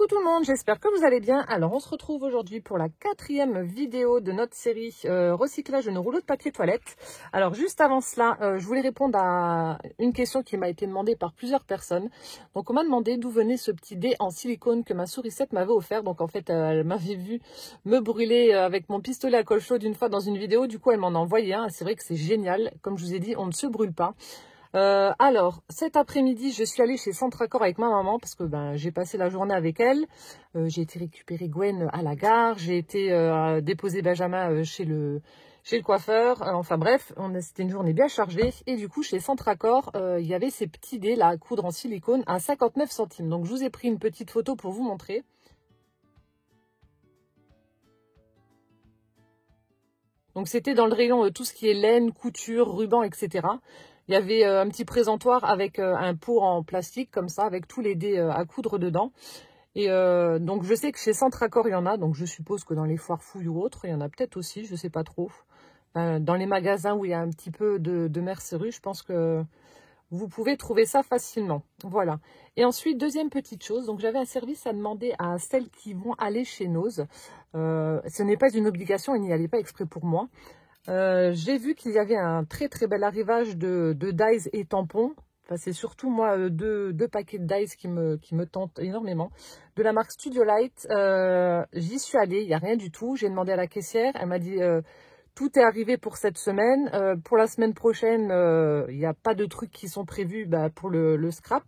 Coucou tout le monde, j'espère que vous allez bien. Alors on se retrouve aujourd'hui pour la 4e vidéo de notre série recyclage de nos rouleaux de papier toilette. Alors juste avant cela, je voulais répondre à une question qui m'a été demandée par plusieurs personnes. Donc on m'a demandé d'où venait ce petit dé en silicone que ma sourisette m'avait offert. Donc en fait elle m'avait vu me brûler avec mon pistolet à colle chaude une fois dans une vidéo. Du coup elle m'en a envoyé un. C'est vrai que c'est génial. Comme je vous ai dit, on ne se brûle pas. Alors, cet après-midi, je suis allée chez Centracor avec ma maman parce que j'ai passé la journée avec elle. J'ai été récupérer Gwen à la gare. J'ai été déposer Benjamin chez le coiffeur. Enfin bref, c'était une journée bien chargée. Et du coup, chez Centracor, il y avait ces petits dés là à coudre en silicone à 59 centimes. Donc, je vous ai pris une petite photo pour vous montrer. Donc, c'était dans le rayon tout ce qui est laine, couture, ruban, etc. Il y avait un petit présentoir avec un pot en plastique comme ça, avec tous les dés à coudre dedans. Et donc je sais que chez Centracor il y en a, donc je suppose que dans les foires fouilles ou autres, il y en a peut-être aussi, je sais pas trop. Dans les magasins où il y a un petit peu de mercerie, je pense que vous pouvez trouver ça facilement. Voilà. Et ensuite, deuxième petite chose, donc j'avais un service à demander à celles qui vont aller chez Nose. Ce n'est pas une obligation, il n'y allait pas exprès pour moi. J'ai vu qu'il y avait un très très bel arrivage de dies et tampons. Enfin, c'est surtout moi deux paquets de dies qui me tentent énormément. De la marque Studio Light, j'y suis allée, il n'y a rien du tout. J'ai demandé à la caissière, elle m'a dit tout est arrivé pour cette semaine. Pour la semaine prochaine, il n'y a pas de trucs qui sont prévus pour le scrap.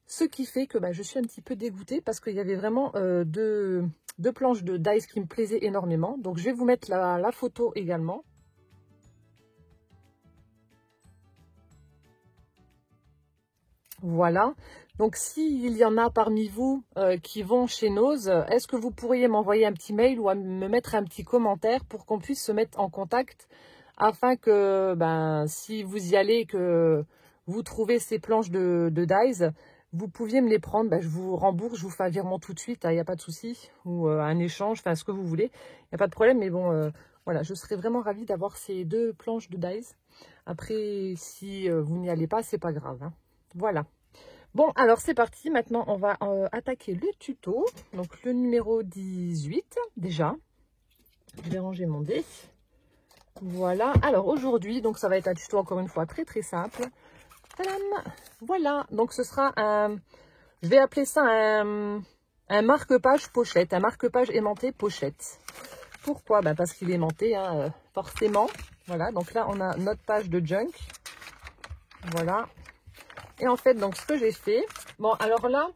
Ce qui fait que je suis un petit peu dégoûtée parce qu'il y avait vraiment deux planches de dies qui me plaisaient énormément. Donc je vais vous mettre la photo également. Voilà, donc s'il y en a parmi vous qui vont chez Nose, est-ce que vous pourriez m'envoyer un petit mail ou me mettre un petit commentaire pour qu'on puisse se mettre en contact afin que si vous y allez, que vous trouvez ces planches de dies, vous pouviez me les prendre, je vous rembourse, je vous fais un virement tout de suite, il n'y a pas de souci, ou un échange, enfin ce que vous voulez, il n'y a pas de problème, mais bon, voilà, je serais vraiment ravie d'avoir ces deux planches de dies. Après, si vous n'y allez pas, c'est pas grave, hein. Voilà. Bon, alors c'est parti. Maintenant, on va attaquer le tuto. Donc, le numéro 18, déjà. Je vais ranger mon dé. Voilà. Alors, aujourd'hui, donc ça va être un tuto, encore une fois, très, très simple. Tadam. Voilà. Donc, ce sera un... Je vais appeler ça un marque-page pochette. Un marque-page aimanté pochette. Pourquoi? Parce qu'il est aimanté, hein, forcément. Voilà. Donc là, on a notre page de junk. Voilà. Et en fait, donc ce que j'ai fait, bon alors là,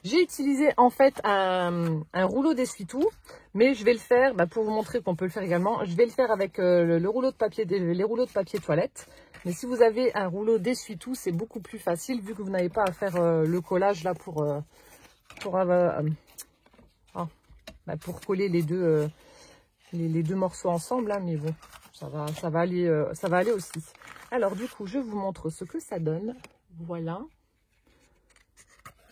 j'ai utilisé en fait un rouleau d'essuie-tout, mais je vais le faire, pour vous montrer qu'on peut le faire également, je vais le faire avec le rouleau de papier, les rouleaux de papier toilette. Mais si vous avez un rouleau d'essuie-tout, c'est beaucoup plus facile vu que vous n'avez pas à faire le collage là pour coller les deux morceaux ensemble, hein, mais bon, ça va aller aussi. Alors du coup, je vous montre ce que ça donne. Voilà.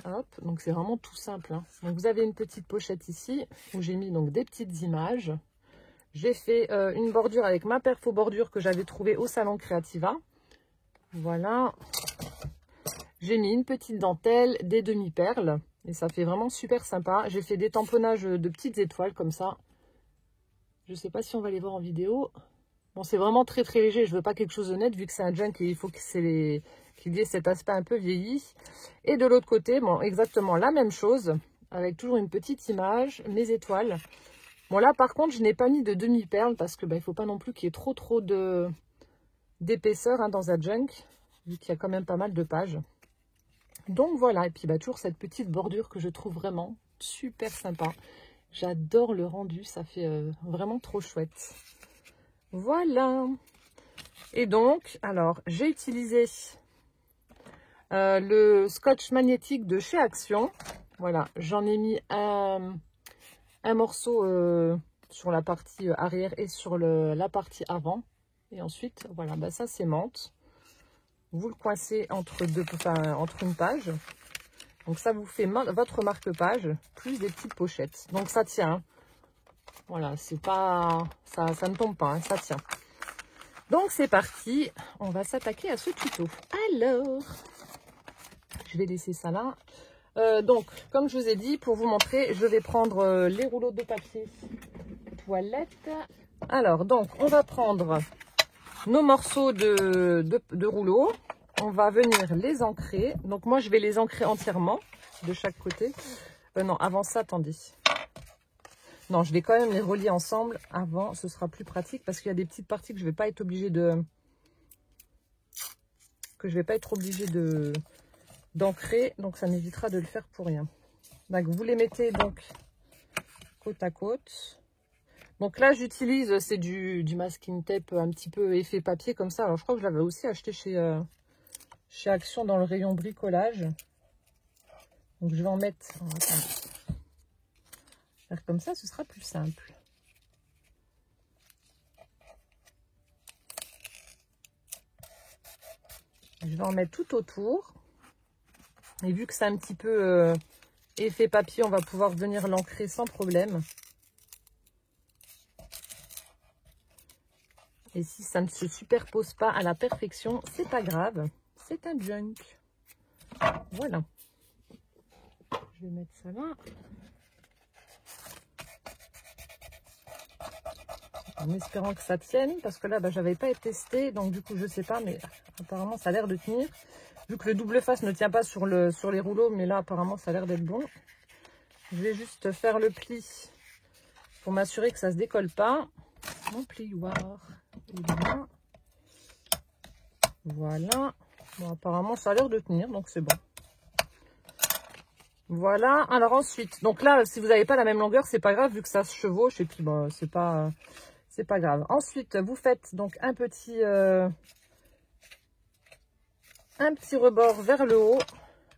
Hop, donc c'est vraiment tout simple, hein. Donc vous avez une petite pochette ici où j'ai mis donc des petites images. J'ai fait une bordure avec ma perfo bordure que j'avais trouvée au salon Creativa. Voilà. J'ai mis une petite dentelle, des demi-perles et ça fait vraiment super sympa. J'ai fait des tamponnages de petites étoiles comme ça. Je ne sais pas si on va les voir en vidéo. Bon, c'est vraiment très très léger, je veux pas quelque chose de net vu que c'est un junk et il faut qu'il y ait cet aspect un peu vieilli. Et de l'autre côté, bon, exactement la même chose, avec toujours une petite image, mes étoiles. Bon là par contre, je n'ai pas mis de demi-perles parce que il faut pas non plus qu'il y ait trop d'épaisseur, hein, dans un junk, vu qu'il y a quand même pas mal de pages. Donc voilà, et puis toujours cette petite bordure que je trouve vraiment super sympa. J'adore le rendu, ça fait vraiment trop chouette. Voilà. Et donc, alors, j'ai utilisé le scotch magnétique de chez Action. Voilà, j'en ai mis un morceau sur la partie arrière et sur la partie avant. Et ensuite, voilà, ça s'aimante. Vous le coincez entre une page. Donc ça vous fait votre marque-page plus des petites pochettes. Donc ça tient, hein. Voilà, c'est pas ça ne tombe pas, hein, ça tient. Donc c'est parti, on va s'attaquer à ce tuto. Alors, je vais laisser ça là. Donc, comme je vous ai dit, pour vous montrer, je vais prendre les rouleaux de papier toilette. Alors, donc, on va prendre nos morceaux de rouleau. On va venir les ancrer. Donc, moi, je vais les ancrer entièrement de chaque côté. Non, avant ça, attendez. Non, je vais quand même les relier ensemble avant. Ce sera plus pratique parce qu'il y a des petites parties que je vais pas être obligée de... d'ancrer. Donc, ça m'évitera de le faire pour rien. Donc, vous les mettez donc côte à côte. Donc là, j'utilise, c'est du masking tape un petit peu effet papier comme ça. Alors, je crois que je l'avais aussi acheté chez Action dans le rayon bricolage. Donc, je vais en mettre... Oh, attendez. Faire comme ça, ce sera plus simple. Je vais en mettre tout autour. Et vu que c'est un petit peu effet papier, on va pouvoir venir l'ancrer sans problème. Et si ça ne se superpose pas à la perfection, c'est pas grave. C'est un junk. Voilà. Je vais mettre ça là. En espérant que ça tienne. Parce que là, bah, j'avais pas testé. Donc du coup, je sais pas. Mais apparemment, ça a l'air de tenir. Vu que le double face ne tient pas sur les rouleaux. Mais là, apparemment, ça a l'air d'être bon. Je vais juste faire le pli. Pour m'assurer que ça se décolle pas. Mon plioir. Voilà. Bon, apparemment, ça a l'air de tenir, donc c'est bon. Voilà. Alors ensuite, donc là, si vous n'avez pas la même longueur, c'est pas grave, vu que ça se chevauche, et puis bon, c'est pas grave. Ensuite, vous faites donc un petit rebord vers le haut,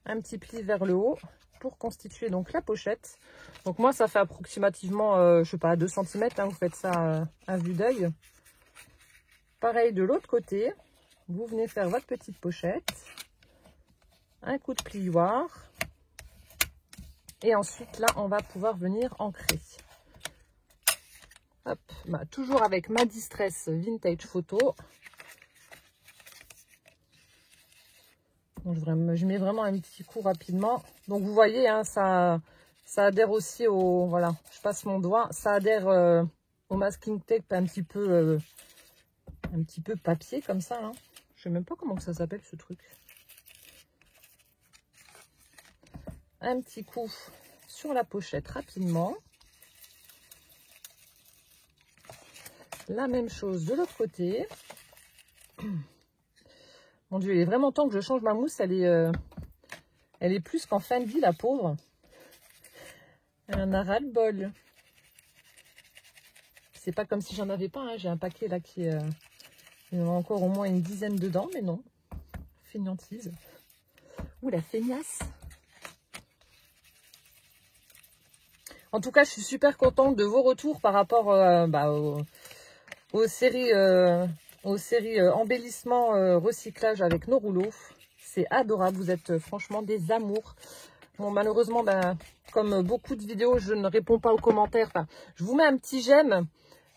un petit pli vers le haut, pour constituer donc la pochette. Donc moi, ça fait approximativement, je sais pas, 2 cm, hein, vous faites ça à vue d'œil. Pareil de l'autre côté, vous venez faire votre petite pochette, un coup de plioir, et ensuite là on va pouvoir venir ancrer. Hop, bah, toujours avec ma Distress Vintage Photo. Donc, je mets vraiment un petit coup rapidement. Donc vous voyez, hein, ça adhère aussi au... Voilà, je passe mon doigt, ça adhère au masking tape un petit peu papier comme ça. Hein. Je sais même pas comment ça s'appelle ce truc. Un petit coup sur la pochette rapidement. La même chose de l'autre côté. Mon Dieu, il est vraiment temps que je change ma mousse. Elle est plus qu'en fin de vie, la pauvre. Elle en a ras-le-bol. C'est pas comme si j'en avais pas. Hein. J'ai un paquet là qui est... il y en a encore au moins une dizaine dedans, mais non. Fainéantise. Ouh, la feignasse. En tout cas, je suis super contente de vos retours par rapport aux séries embellissement recyclage avec nos rouleaux. C'est adorable, vous êtes franchement des amours. Bon, malheureusement, comme beaucoup de vidéos, je ne réponds pas aux commentaires. Enfin, je vous mets un petit j'aime.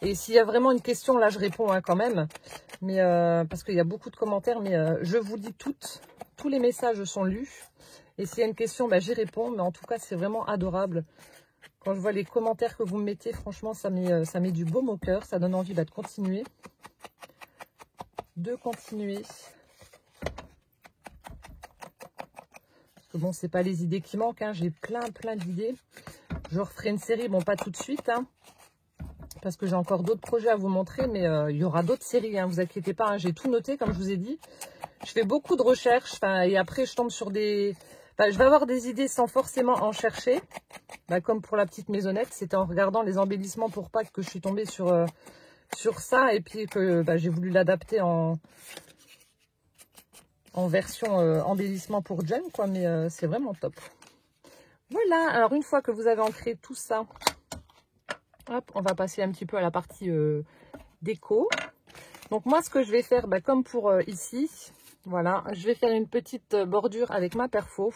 Et s'il y a vraiment une question, là, je réponds hein, quand même. Mais parce qu'il y a beaucoup de commentaires, mais je vous dis toutes. Tous les messages sont lus. Et s'il y a une question, j'y réponds. Mais en tout cas, c'est vraiment adorable. Quand je vois les commentaires que vous me mettez, franchement, ça met du baume au cœur. Ça donne envie de continuer. Parce que bon, c'est pas les idées qui manquent. Hein. J'ai plein d'idées. Je referai une série. Bon, pas tout de suite. Hein, parce que j'ai encore d'autres projets à vous montrer. Mais il y aura d'autres séries. Hein, vous inquiétez pas. Hein, j'ai tout noté, comme je vous ai dit. Je fais beaucoup de recherches. Et après, je tombe sur des... je vais avoir des idées sans forcément en chercher. Comme pour la petite maisonnette, c'était en regardant les embellissements pour Pâques que je suis tombée sur ça. Et puis que j'ai voulu l'adapter en version embellissement pour Jen, quoi. Mais c'est vraiment top. Voilà, alors une fois que vous avez ancré tout ça, hop, on va passer un petit peu à la partie déco. Donc moi, ce que je vais faire, comme pour ici, voilà, je vais faire une petite bordure avec ma perfo.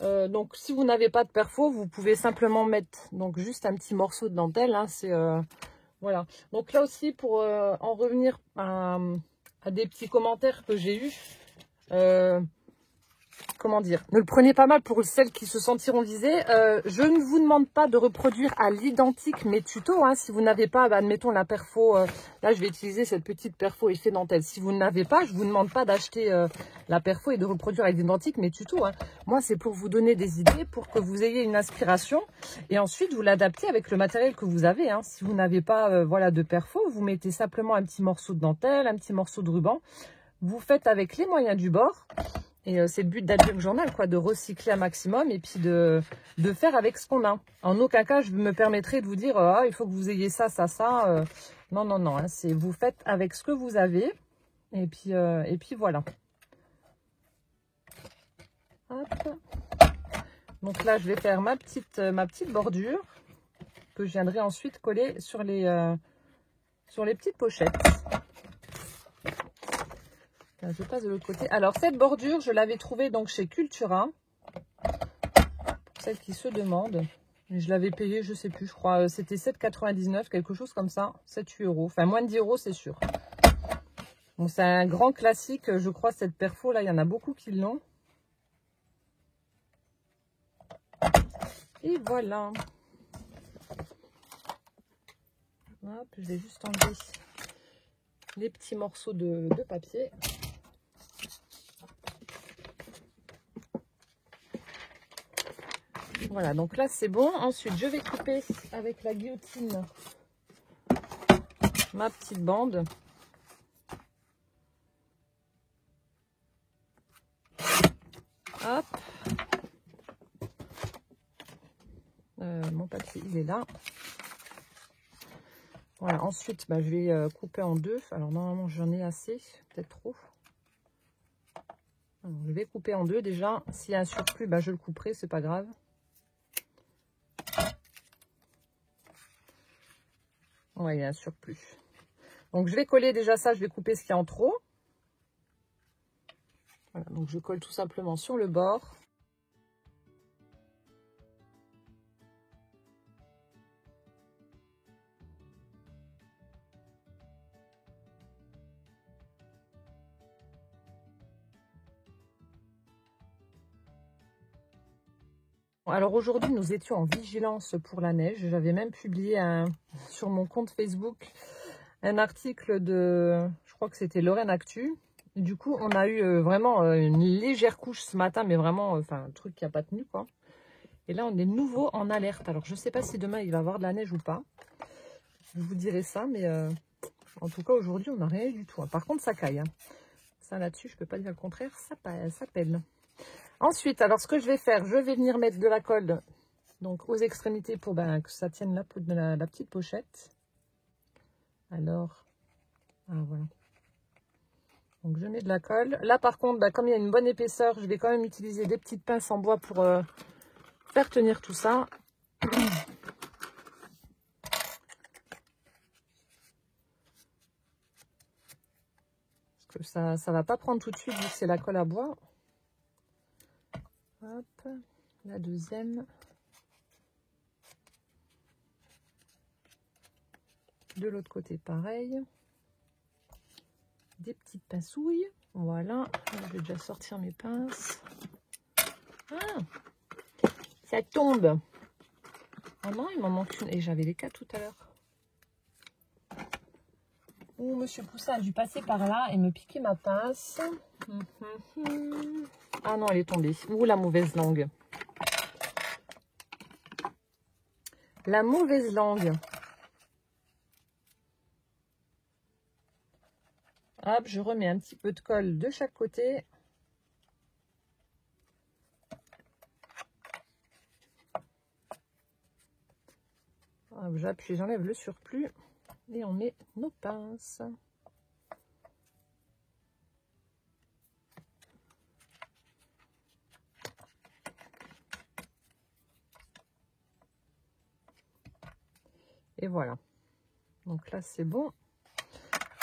Donc si vous n'avez pas de perfo, vous pouvez simplement mettre donc juste un petit morceau de dentelle. Hein, c'est voilà. Donc là aussi, pour en revenir à des petits commentaires que j'ai eus, comment dire, ne le prenez pas mal pour celles qui se sentiront visées. Je ne vous demande pas de reproduire à l'identique mes tutos. Hein. Si vous n'avez pas, bah, admettons la perfo, là je vais utiliser cette petite perfo effet dentelle. Si vous n'avez pas, je vous demande pas d'acheter la perfo et de reproduire à l'identique mes tutos. Hein. Moi, c'est pour vous donner des idées, pour que vous ayez une inspiration. Et ensuite, vous l'adaptez avec le matériel que vous avez. Hein. Si vous n'avez pas voilà, de perfo, vous mettez simplement un petit morceau de dentelle, un petit morceau de ruban. Vous faites avec les moyens du bord. Et c'est le but d'Adjunk Journal, quoi, de recycler un maximum et puis de faire avec ce qu'on a. En aucun cas, je me permettrai de vous dire ah, il faut que vous ayez ça, ça, ça. Non, non, non. Hein, c'est vous faites avec ce que vous avez. Et puis voilà. Hop. Donc là, je vais faire ma petite bordure que je viendrai ensuite coller sur les petites pochettes. Là, je passe de l'autre côté. Alors, cette bordure, je l'avais trouvée donc chez Cultura. Pour celles qui se demandent. Et je l'avais payée, je sais plus, je crois, c'était 7,99, quelque chose comme ça. 7-8 euros. Enfin, moins de 10 euros, c'est sûr. Bon, c'est un grand classique, je crois, cette perfo. Là, il y en a beaucoup qui l'ont. Et voilà. Hop, je vais juste enlever les petits morceaux de papier. Voilà, donc là c'est bon. Ensuite, je vais couper avec la guillotine ma petite bande. Hop. Mon papier, il est là. Voilà, ensuite, bah, je vais couper en deux. Alors, normalement, j'en ai assez, peut-être trop. Alors, je vais couper en deux déjà. S'il y a un surplus, bah, je le couperai, c'est pas grave. Ouais, il y a un surplus. Donc, je vais coller déjà ça. Je vais couper ce qu'il y a en trop. Voilà, donc je colle tout simplement sur le bord. Alors aujourd'hui, nous étions en vigilance pour la neige. J'avais même publié sur mon compte Facebook un article de, je crois que c'était Lorraine Actu. Du coup, on a eu vraiment une légère couche ce matin, mais vraiment, enfin, un truc qui n'a pas tenu, quoi. Et là, on est nouveau en alerte. Alors, je ne sais pas si demain, il va y avoir de la neige ou pas. Je vous dirai ça, mais en tout cas, aujourd'hui, on n'a rien eu du tout. Hein. Par contre, ça caille. Hein. Ça, là-dessus, je ne peux pas dire le contraire, ça pèle. Ensuite, alors ce que je vais faire, je vais venir mettre de la colle donc aux extrémités pour que ça tienne la petite pochette. Alors, voilà. Donc je mets de la colle. Là par contre, comme il y a une bonne épaisseur, je vais quand même utiliser des petites pinces en bois pour faire tenir tout ça. Parce que ça ne va pas prendre tout de suite vu que c'est la colle à bois. Hop, la deuxième. De l'autre côté, pareil. Des petites pincouilles. Voilà. Je vais déjà sortir mes pinces. Ah, ça tombe. Oh non, il m'en manque une. Et j'avais les 4 tout à l'heure. Oh, Monsieur Poussin a dû passer par là et me piquer ma pince. Ah non, elle est tombée. Ouh, la mauvaise langue. La mauvaise langue. Hop, je remets un petit peu de colle de chaque côté. J'appuie, j'enlève le surplus et on met nos pinces. Et voilà. Donc là, c'est bon.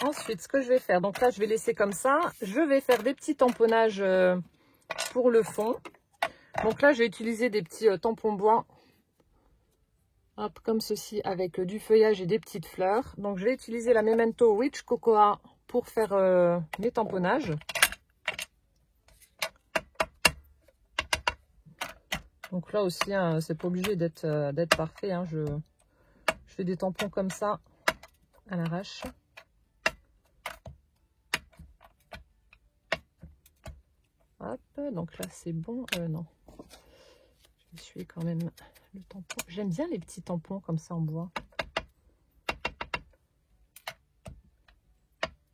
Ensuite, ce que je vais faire, donc là, je vais laisser comme ça. Je vais faire des petits tamponnages pour le fond. Donc là, j'ai utilisé des petits tampons bois. Hop, comme ceci, avec du feuillage et des petites fleurs. Donc, je vais utiliser la Memento Witch Cocoa pour faire mes tamponnages. Donc là aussi, hein, c'est pas obligé d'être parfait. Hein. Je fais des tampons comme ça, à l'arrache. Hop, donc là c'est bon. Non, je vais essuyer quand même le tampon. J'aime bien les petits tampons comme ça en bois.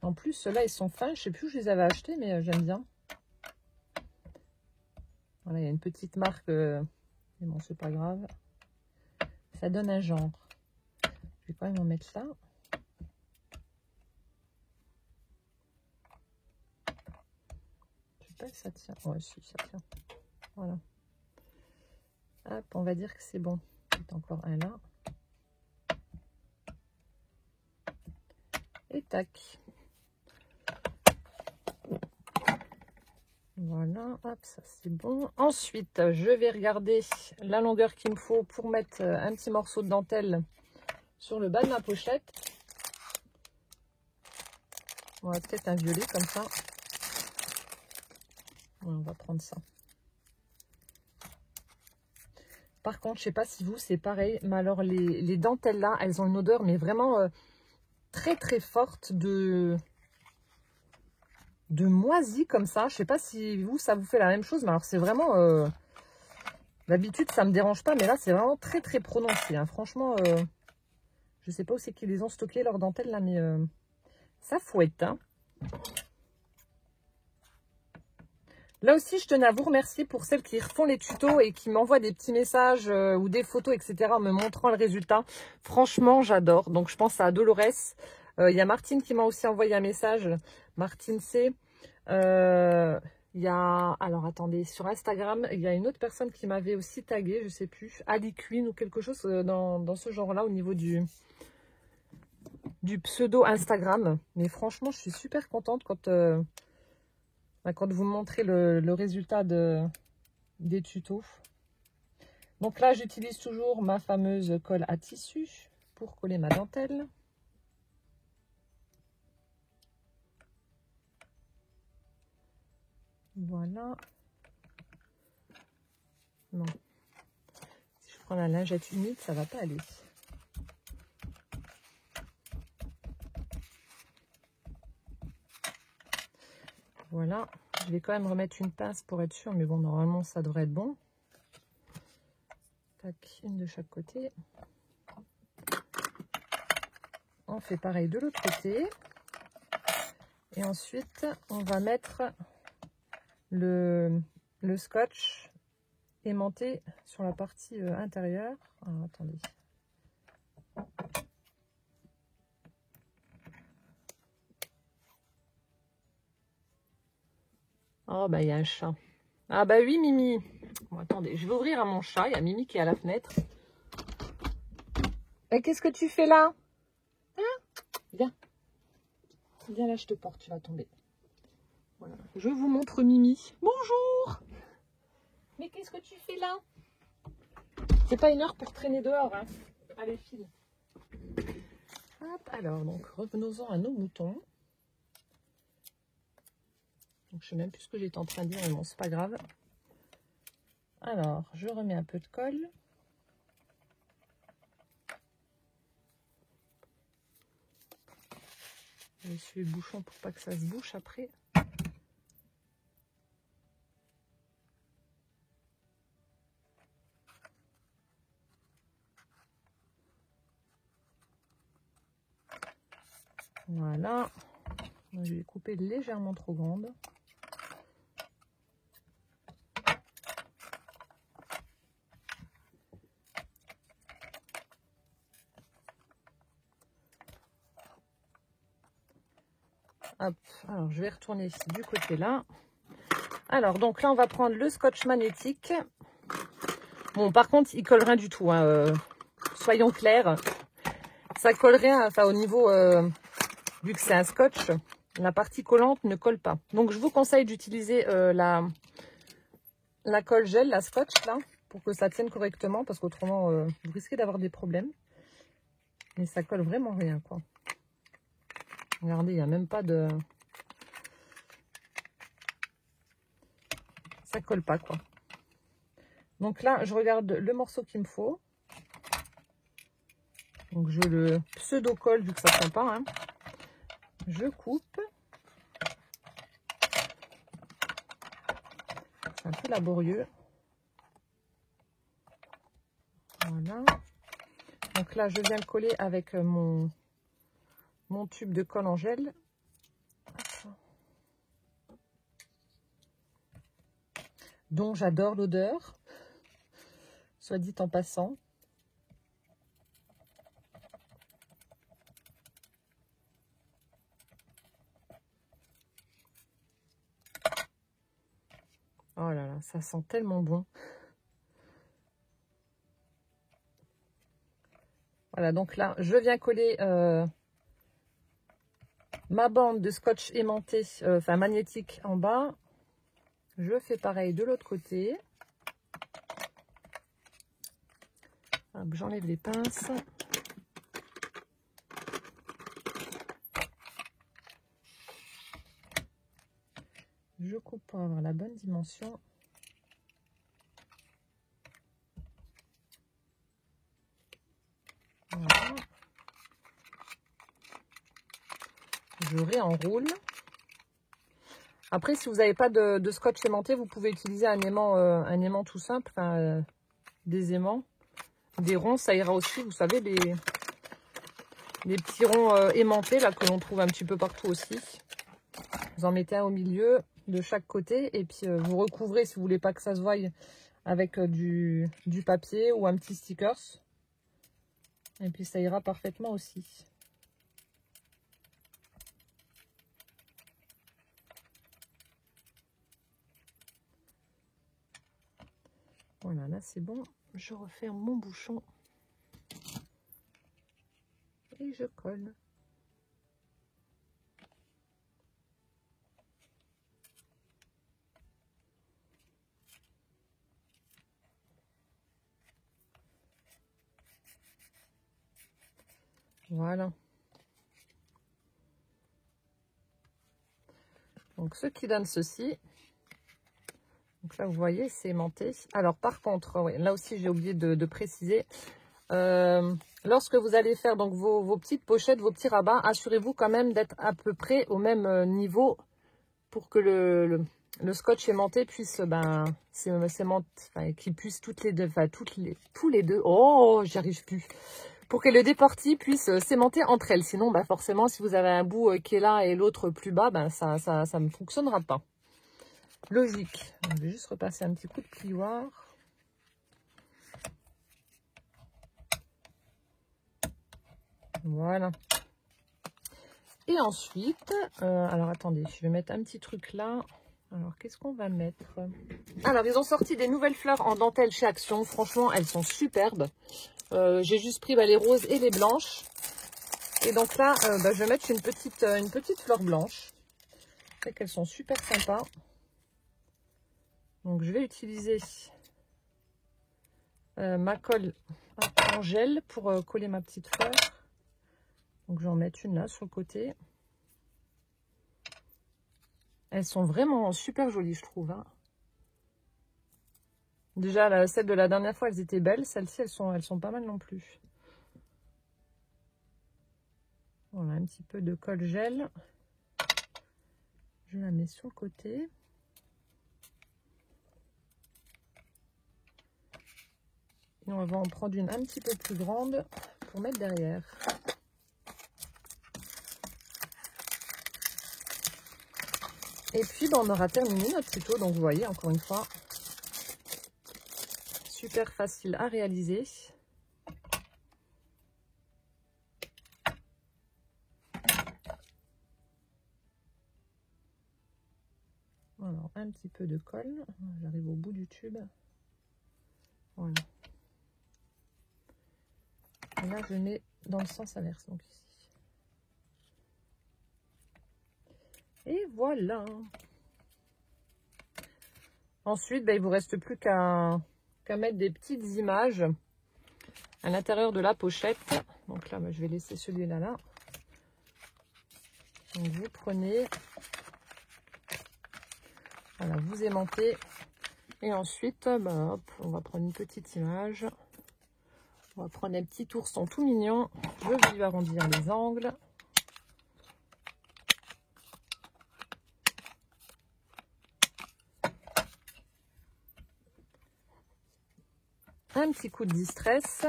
En plus, ceux-là, ils sont fins. Je sais plus où je les avais achetés, mais j'aime bien. Voilà, il y a une petite marque. Mais bon, c'est pas grave. Ça donne un genre. Je vais quand même en mettre là. Je sais pas que ça tient. Ouais, si, ça tient. Voilà. Hop, on va dire que c'est bon. Il y a encore un là. Et tac. Voilà, hop, ça c'est bon. Ensuite, je vais regarder la longueur qu'il me faut pour mettre un petit morceau de dentelle sur le bas de la pochette. On va peut-être un violet comme ça. On va prendre ça. Par contre, je sais pas si vous, c'est pareil. Mais alors, les dentelles là, elles ont une odeur, mais vraiment très très forte de moisi comme ça. Je sais pas si vous, ça vous fait la même chose. Mais alors, c'est vraiment... d'habitude, ça me dérange pas. Mais là, c'est vraiment très très prononcé. Hein. Franchement, je sais pas où c'est qu'ils les ont stockés, leurs dentelles là. Mais ça fouette. Hein. Là aussi, je tenais à vous remercier pour celles qui refont les tutos et qui m'envoient des petits messages ou des photos, etc. en me montrant le résultat. Franchement, j'adore. Donc, je pense à Dolores. Il y a Martine qui m'a aussi envoyé un message. Martine C. Il y a... Alors, attendez. Sur Instagram, il y a une autre personne qui m'avait aussi tagué, je sais plus, Ali Queen ou quelque chose dans ce genre-là au niveau du pseudo Instagram. Mais franchement, je suis super contente quand vous me montrez le résultat des tutos. Donc là, j'utilise toujours ma fameuse colle à tissu pour coller ma dentelle. Voilà. Non. Si je prends la lingette humide, ça va pas aller. Voilà. Je vais quand même remettre une pince pour être sûr, mais bon, normalement, ça devrait être bon. Tac, une de chaque côté. On fait pareil de l'autre côté. Et ensuite, on va mettre le scotch aimanté sur la partie intérieure. Alors, attendez. Oh, bah, il y a un chat. Ah, bah oui, Mimi. Bon, attendez, je vais ouvrir à mon chat. Il y a Mimi qui est à la fenêtre. Et qu'est-ce que tu fais là? Hein? Viens. Viens là, je te porte, tu vas tomber. Voilà. Je vous montre Mimi. Bonjour. Mais qu'est-ce que tu fais là? C'est pas une heure pour traîner dehors. Hein. Allez, file. Hop, alors, donc, revenons-en à nos moutons. Donc, je sais même plus ce que j'étais en train de dire, mais bon, c'est pas grave. Alors, je remets un peu de colle. Je vais essuyer le bouchon pour pas que ça se bouche après. Voilà. Je vais couper légèrement trop grande. Hop. Alors, je vais retourner du côté là. Alors, donc là, on va prendre le scotch magnétique. Bon, par contre, il colle rien du tout. Hein, soyons clairs. Ça colle rien. Enfin, au niveau... vu que c'est un scotch, la partie collante ne colle pas. Donc, je vous conseille d'utiliser la colle gel, la scotch, là, pour que ça tienne correctement, parce qu'autrement, vous risquez d'avoir des problèmes. Mais ça colle vraiment rien, quoi. Regardez, il n'y a même pas de... Ça colle pas, quoi. Donc là, je regarde le morceau qu'il me faut. Donc je le pseudo-colle vu que ça ne tient pas. Hein. Je coupe. C'est un peu laborieux. Voilà. Donc là, je viens le coller avec mon tube de colle en gel. Dont j'adore l'odeur, soit dit en passant. Oh là là, ça sent tellement bon. Voilà, donc là, je viens coller ma bande de scotch aimanté, enfin magnétique en bas. Je fais pareil de l'autre côté. J'enlève les pinces. Je coupe pour avoir la bonne dimension. Voilà. Je réenroule. Après, si vous n'avez pas de scotch aimanté, vous pouvez utiliser un aimant tout simple, enfin, des aimants, des ronds, ça ira aussi. Vous savez, les petits ronds aimantés là que l'on trouve un petit peu partout aussi. Vous en mettez un au milieu de chaque côté et puis vous recouvrez si vous voulez pas que ça se voie avec du papier ou un petit stickers. Et puis ça ira parfaitement aussi. Voilà, là c'est bon. Je referme mon bouchon et je colle. Voilà. Donc ce qui donne ceci. Donc là vous voyez c'est aimanté. Alors par contre, ouais, là aussi j'ai oublié de préciser. Lorsque vous allez faire donc vos petites pochettes, vos petits rabats, assurez-vous quand même d'être à peu près au même niveau pour que le scotch aimanté puisse qu'il puisse toutes les deux, enfin tous les deux. Oh, j'y arrive plus. Pour que le déporti puisse s'aimanter entre elles. Sinon, bah forcément, si vous avez un bout qui est là et l'autre plus bas, ben ça ne fonctionnera pas. Logique. Je vais juste repasser un petit coup de plioir. Voilà. Et ensuite, alors attendez, je vais mettre un petit truc là. Alors, qu'est-ce qu'on va mettre? Alors, ils ont sorti des nouvelles fleurs en dentelle chez Action. Franchement, elles sont superbes. J'ai juste pris les roses et les blanches. Et donc là, je vais mettre une petite fleur blanche. C'est qu'elles sont super sympas. Donc, je vais utiliser ma colle en gel pour coller ma petite fleur. Donc, je vais en mettre une là sur le côté. Elles sont vraiment super jolies, je trouve. Hein. Déjà, celles de la dernière fois, elles étaient belles. Celles-ci, elles sont pas mal non plus. Voilà, un petit peu de colle gel. Je la mets sur le côté. Et on va en prendre une un petit peu plus grande pour mettre derrière. Et puis, on aura terminé notre tuto. Donc, vous voyez, encore une fois, super facile à réaliser. Alors, un petit peu de colle. J'arrive au bout du tube. Voilà. Et là, je mets dans le sens inverse, donc ici. Et voilà. Ensuite, il ne vous reste plus qu'à mettre des petites images à l'intérieur de la pochette. Donc là, je vais laisser celui-là là. Donc vous prenez, voilà, vous aimantez Et ensuite, bah, hop, on va prendre une petite image. On va prendre un petit ourson tout mignon. Je vais lui arrondir les angles. Un petit coup de distress.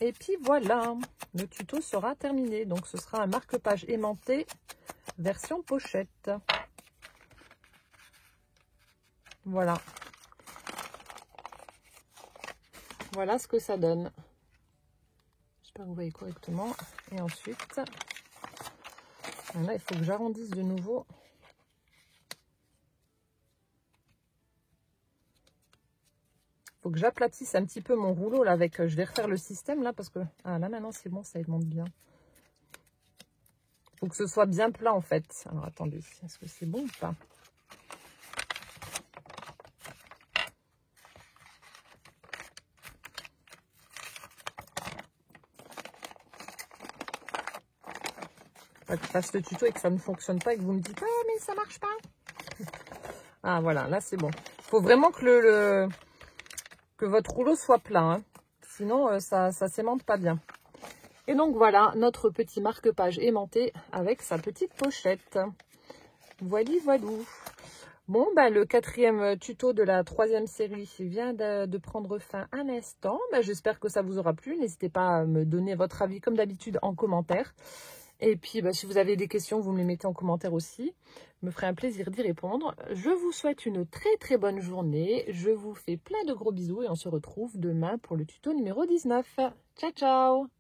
Et puis voilà, le tuto sera terminé. Donc ce sera un marque-page aimanté version pochette. Voilà. Voilà ce que ça donne. J'espère que vous voyez correctement. Et ensuite, là, il faut que j'arrondisse de nouveau. Il faut que j'aplatisse un petit peu mon rouleau là avec. Je vais refaire le système là parce que. Ah là maintenant c'est bon, ça monte bien. Il faut que ce soit bien plat en fait. Alors attendez, est-ce que c'est bon ou pas? Pas que je fasse le tuto et que ça ne fonctionne pas et que vous me dites ah mais ça marche pas. Ah voilà, là c'est bon. Il faut vraiment que que votre rouleau soit plat, hein. Sinon ça s'aimante pas bien. Et donc voilà notre petit marque-page aimanté avec sa petite pochette. Voilà, voilou. Bon, bah, le 4e tuto de la 3e série vient de prendre fin à l'instant. Bah, j'espère que ça vous aura plu. N'hésitez pas à me donner votre avis comme d'habitude en commentaire. Et puis, bah, si vous avez des questions, vous me les mettez en commentaire aussi. Je me ferai un plaisir d'y répondre. Je vous souhaite une très très bonne journée. Je vous fais plein de gros bisous et on se retrouve demain pour le tuto numéro 19. Ciao, ciao!